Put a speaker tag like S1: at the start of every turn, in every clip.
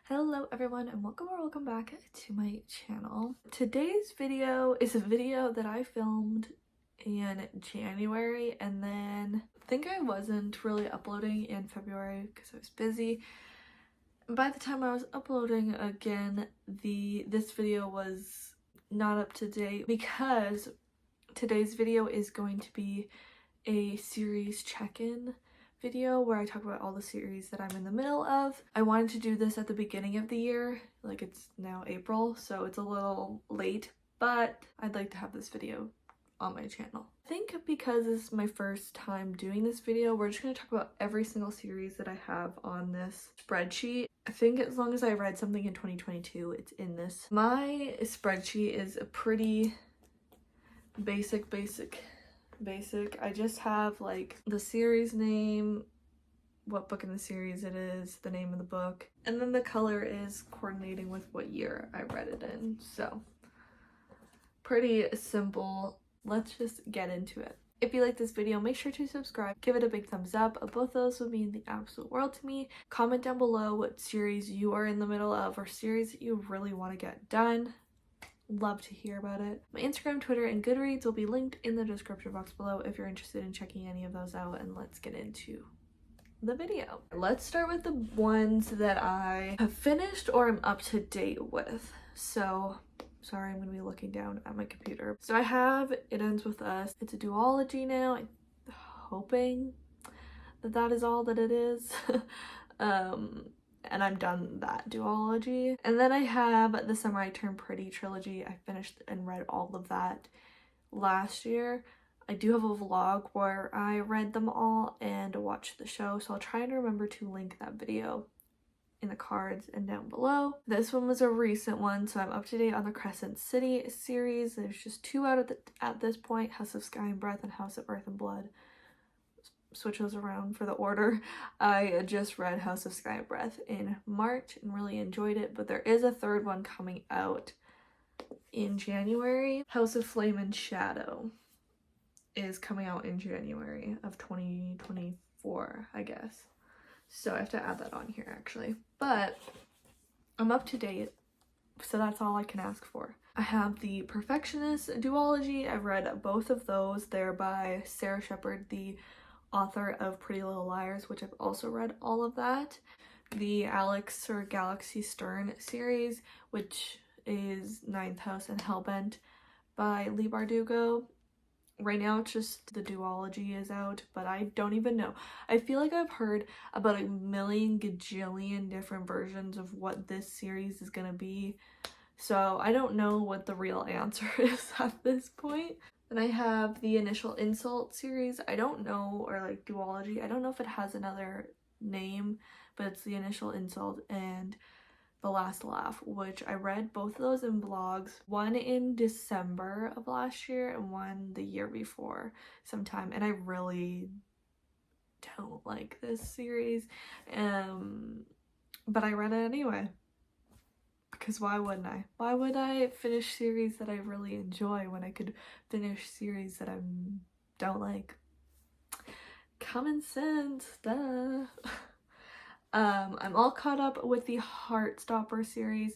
S1: Hello everyone and welcome back to my channel. Today's video is a video that I filmed in January and then I think I wasn't really uploading in February because I was busy. By the time I was uploading again, this video was not up to date because today's video is going to be a series check-in video where I talk about all the series that I'm in the middle of. I wanted to do this at the beginning of the year, like it's now April, so it's a little late, but I'd like to have this video on my channel. I think because this is my first time doing this video, we're just going to talk about every single series that I have on this spreadsheet. I think as long as I read something in 2022, it's in this. My spreadsheet is a pretty basic. I just have like the series name, what book in the series it is, the name of the book, and then the color is coordinating with what year I read it in. So pretty simple. Let's just get into it. If you like this video, make sure to subscribe, give it a big thumbs up. Both those would mean the absolute world to me. Comment down below what series you are in the middle of or series that you really want to get done. Love to hear about it. My Instagram, Twitter, and Goodreads will be linked in the description box below if you're interested in checking any of those out, and let's get into the video. Let's start with the ones that I have finished or I'm up to date with. So, sorry, I'm going to be looking down at my computer. So I have It Ends With Us. It's a duology now. I'm hoping that is all that it is. And I'm done that duology. And then I have The Summer I Turned Pretty trilogy. I finished and read all of that last year. I do have a vlog where I read them all and watched the show, so I'll try and remember to link that video in the cards and down below. This one was a recent one, so I'm up to date on the Crescent City series. There's just two out at this point, House of Sky and Breath and House of Earth and Blood. Switch those around for the order. I just read House of Sky and Breath in March and really enjoyed it, but there is a third one coming out in January. House of Flame and Shadow is coming out in January of 2024, I guess. So I have to add that on here actually. But I'm up to date, so that's all I can ask for. I have the Perfectionist duology. I've read both of those. They're by Sarah Shepard, the author of Pretty Little Liars, which I've also read all of that. The Alex or Galaxy Stern series, which is Ninth House and Hellbent by Leigh Bardugo. Right now it's just the duology is out, but I don't even know. I feel like I've heard about a million gajillion different versions of what this series is gonna be, so I don't know what the real answer is at this point. And I have the Initial Insult series. I don't know, or like duology, I don't know if it has another name, but it's the Initial Insult and The Last Laugh, which I read both of those in blogs, one in December of last year and one the year before sometime, and I really don't like this series, but I read it anyway. Because why wouldn't I? Why would I finish series that I really enjoy when I could finish series that I don't like? Common sense, duh. I'm all caught up with the Heartstopper series.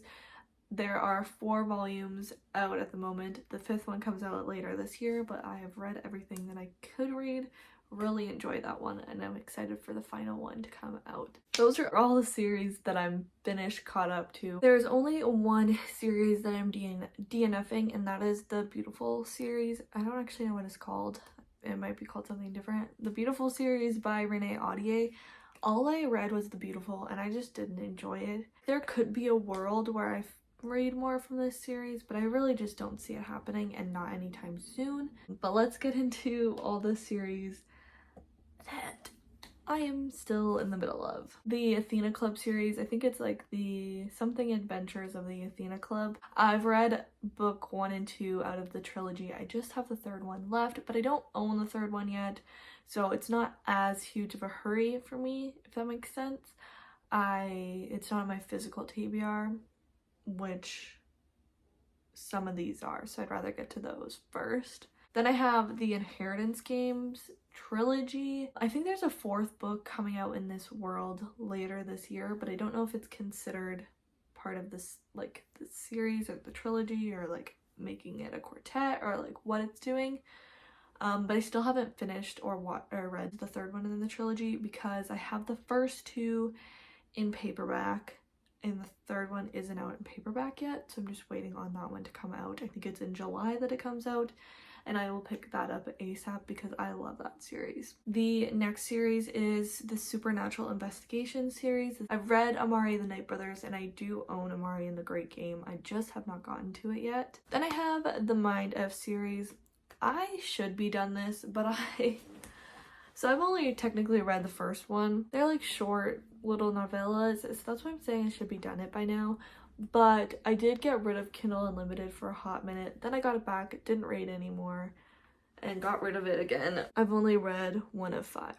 S1: There are 4 volumes out at the moment. The 5th one comes out later this year, but I have read everything that I could read. Really enjoyed that one, and I'm excited for the final one to come out. Those are all the series that I'm finished, caught up to. There's only one series that I'm DNFing, and that is the Beautiful series. I don't actually know what it's called. It might be called something different. The Beautiful series by Renee Audier. All I read was The Beautiful, and I just didn't enjoy it. There could be a world where I read more from this series, but I really just don't see it happening, and not anytime soon. But let's get into all the series that I am still in the middle of. The Athena Club series, I think it's like the Something Adventures of the Athena Club. I've read book 1 and 2 out of the trilogy. I just have the 3rd one left, but I don't own the 3rd one yet, so it's not as huge of a hurry for me, if that makes sense. It's not on my physical TBR, which some of these are, so I'd rather get to those first. Then I have the Inheritance Games trilogy. I think there's a 4th book coming out in this world later this year, but I don't know if it's considered part of this, like, the series or the trilogy, or like making it a quartet, or like what it's doing. But I still haven't finished or read the third one in the trilogy because I have the first two in paperback and the third one isn't out in paperback yet, so I'm just waiting on that one to come out. I think it's in July that it comes out, and I will pick that up ASAP because I love that series. The next series is the Supernatural Investigation series. I've read Amari and the Night Brothers, and I do own Amari and the Great Game. I just have not gotten to it yet. Then I have the Mind F series. I should be done this, but so I've only technically read the first one. They're like short little novellas, so that's why I'm saying I should be done it by now. But I did get rid of Kindle Unlimited for a hot minute. Then I got it back, didn't read anymore, and got rid of it again. I've only read 1 of 5.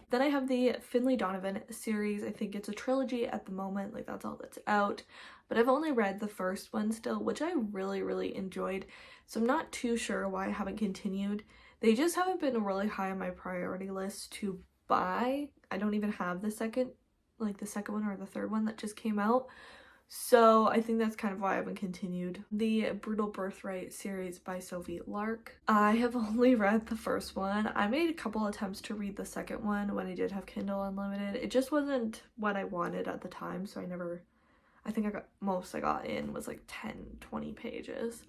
S1: Then I have the Finley Donovan series. I think it's a trilogy at the moment, like that's all that's out. But I've only read the first one still, which I really, really enjoyed. So I'm not too sure why I haven't continued. They just haven't been really high on my priority list to buy. I don't even have the second one or the third one that just came out. So I think that's kind of why I haven't continued. The Brutal Birthright series by Sophie Lark. I have only read the first one. I made a couple attempts to read the second one when I did have Kindle Unlimited. It just wasn't what I wanted at the time, so I think most I got in was like 10-20 pages.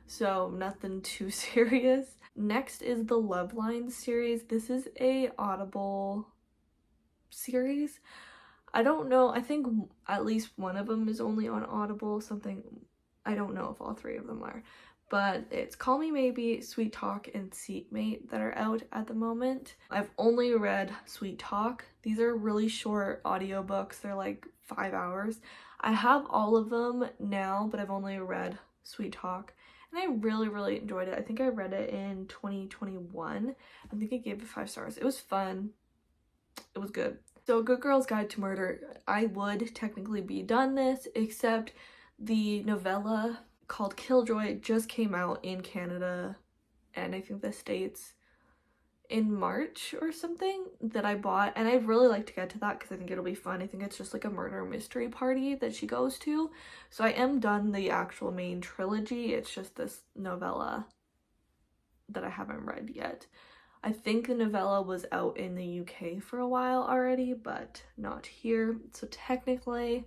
S1: So nothing too serious. Next is the Loveline series. This is a Audible series. I don't know, I think at least one of them is only on Audible, something, I don't know if all 3 of them are, but it's Call Me Maybe, Sweet Talk, and Seatmate that are out at the moment. I've only read Sweet Talk. These are really short audiobooks, they're like 5 hours. I have all of them now, but I've only read Sweet Talk, and I really, really enjoyed it. I think I read it in 2021. I think I gave it 5 stars. It was fun. It was good. So Good Girl's Guide to Murder, I would technically be done this, except the novella called Killjoy just came out in Canada, and I think the States in March or something, that I bought, and I'd really like to get to that because I think it'll be fun. I think it's just like a murder mystery party that she goes to. So I am done the actual main trilogy, it's just this novella that I haven't read yet. I think the novella was out in the UK for a while already, but not here. So technically,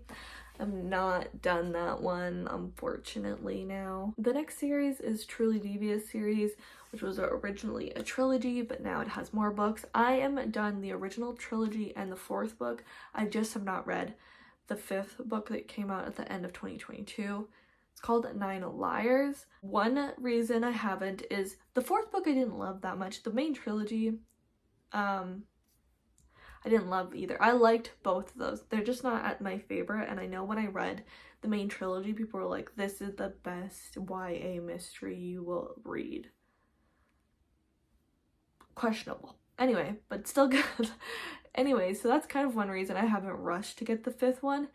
S1: I'm not done that one, unfortunately, now. The next series is Truly Devious series, which was originally a trilogy, but now it has more books. I am done the original trilogy and the 4th book. I just have not read the 5th book that came out at the end of 2022. It's called 9 Liars. One reason I haven't is the 4th book I didn't love that much. The main trilogy, I didn't love either. I liked both of those. They're just not at my favorite, and I know when I read the main trilogy, people were like, this is the best YA mystery you will read. Questionable. Anyway, but still good. Anyway, so that's kind of one reason I haven't rushed to get the 5th one.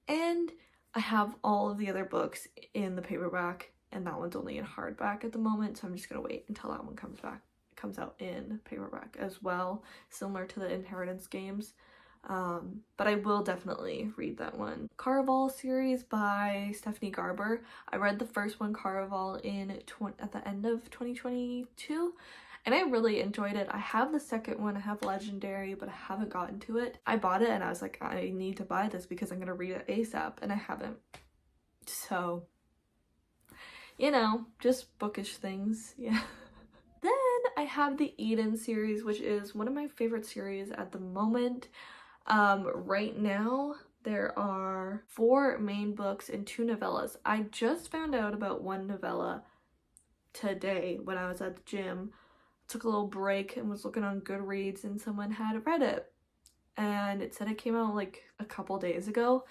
S1: And I have all of the other books in the paperback, and that one's only in hardback at the moment, so I'm just gonna wait until that one comes out in paperback as well, similar to the Inheritance games. But I will definitely read that one. Caraval series by Stephanie Garber. I read the first one, Caraval, at the end of 2022. And I really enjoyed it. I have the second one, I have Legendary, but I haven't gotten to it. I bought it and I was like, I need to buy this because I'm gonna read it ASAP, and I haven't. So, you know, just bookish things, yeah. Then I have the Eden series, which is one of my favorite series at the moment. Right now, there are 4 main books and 2 novellas. I just found out about one novella today when I was at the gym. Took a little break and was looking on Goodreads, and someone had read it, and it said it came out like a couple days ago.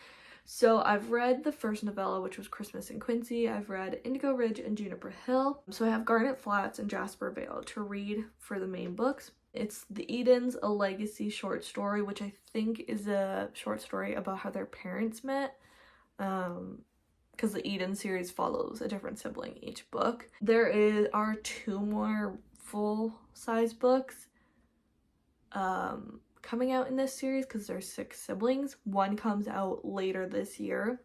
S1: So I've read the first novella, which was Christmas in Quincy. I've read Indigo Ridge and Juniper Hill. So I have Garnet Flats and Jasper Vale to read for the main books. It's The Edens, a legacy short story, which I think is a short story about how their parents met. Because the Eden series follows a different sibling each book. There are 2 more full-size books coming out in this series because there's 6 siblings. One comes out later this year,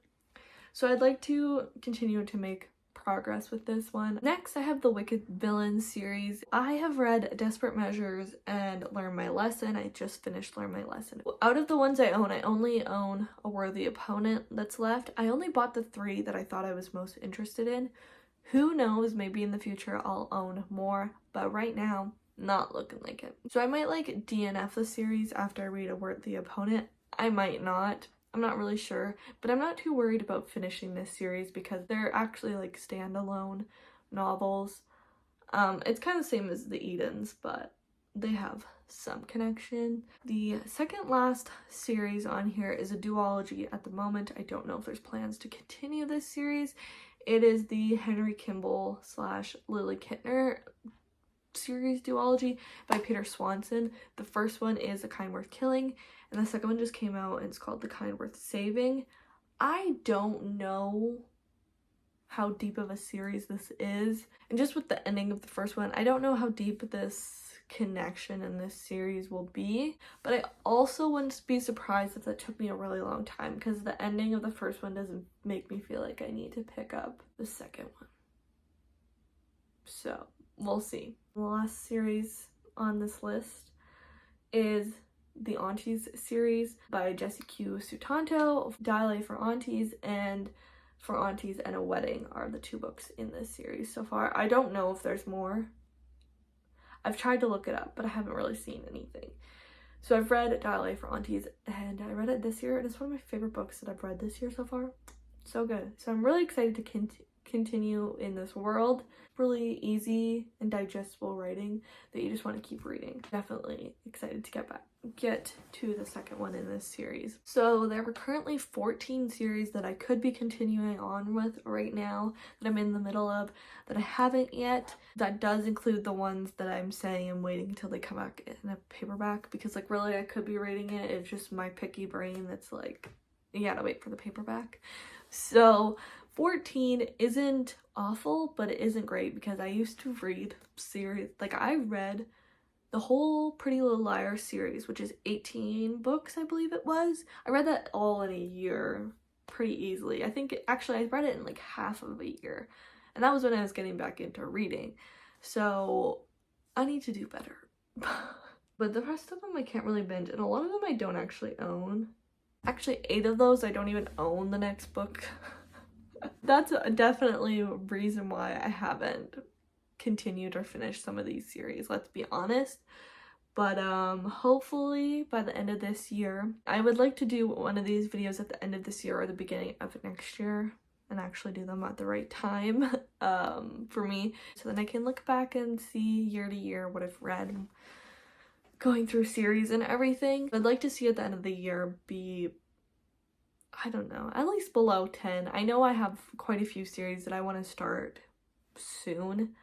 S1: So I'd like to continue to make progress with this one. Next, I have the Wicked Villains series. I have read Desperate Measures and Learn My Lesson. I just finished Learn My Lesson. Out of the ones I only own A Worthy Opponent that's left. I only bought the 3 that I thought I was most interested in. Who knows, maybe in the future I'll own more, but right now, not looking like it. So I might like DNF the series after I read A Worthy Opponent. I might not. I'm not really sure, but I'm not too worried about finishing this series because they're actually like standalone novels. It's kind of the same as the Edens, but they have some connection. The second last series on here is a duology at the moment. I don't know if there's plans to continue this series. It is the Henry Kimball / Lily Kittner series duology by Peter Swanson. The first one is A Kind Worth Killing, and the second one just came out and it's called The Kind Worth Saving. I don't know how deep of a series this is, and just with the ending of the first one, I don't know how deep this connection in this series will be, but I also wouldn't be surprised if that took me a really long time because the ending of the first one doesn't make me feel like I need to pick up the second one. So we'll see. The last series on this list is the Aunties series by Jessie Q. Sutanto. Dialect for Aunties and For Aunties and a Wedding are the 2 books in this series so far. I don't know if there's more. I've tried to look it up, but I haven't really seen anything. So I've read Dialect for Aunties, and I read it this year, and it's one of my favorite books that I've read this year so far. So good. So I'm really excited to continue in this world. Really easy and digestible writing that you just want to keep reading. Definitely excited to get to the second one in this series. So there are currently 14 series that I could be continuing on with right now that I'm in the middle of that I haven't yet. That does include the ones that I'm saying I'm waiting until they come back in a paperback because like really I could be reading it. It's just my picky brain that's like, you gotta wait for the paperback. So 14 isn't awful, but it isn't great because I used to read series, like I read the whole Pretty Little Liars series, which is 18 books, I believe it was. I read that all in a year pretty easily. I think actually I read it in like half of a year, and that was when I was getting back into reading. So I need to do better. But the rest of them I can't really binge, and a lot of them I don't actually own. Actually, 8 of those I don't even own the next book. That's definitely a reason why I haven't continued or finished some of these series, let's be honest. But hopefully by the end of this year, I would like to do one of these videos at the end of this year or the beginning of next year and actually do them at the right time for me, so then I can look back and see year to year what I've read going through series and everything. I'd like to see at the end of the year be, I don't know, at least below 10. I know I have quite a few series that I want to start soon,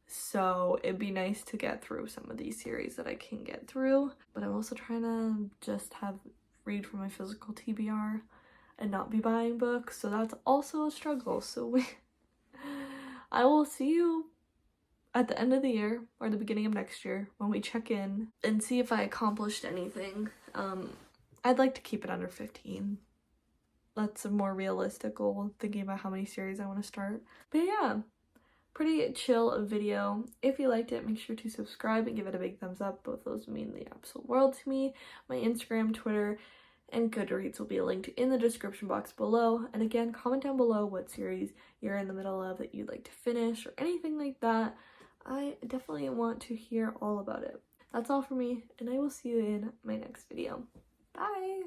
S1: so it'd be nice to get through some of these series that I can get through, but I'm also trying to just read from my physical TBR and not be buying books, so that's also a struggle. So I will see you at the end of the year or the beginning of next year when we check in and see if I accomplished anything. I'd like to keep it under 15. That's a more realistic goal, thinking about how many series I want to start. But yeah, pretty chill video. If you liked it, make sure to subscribe and give it a big thumbs up. Both those mean the absolute world to me. My Instagram, Twitter, and Goodreads will be linked in the description box below. And again, comment down below what series you're in the middle of that you'd like to finish or anything like that. I definitely want to hear all about it. That's all for me, and I will see you in my next video. Bye!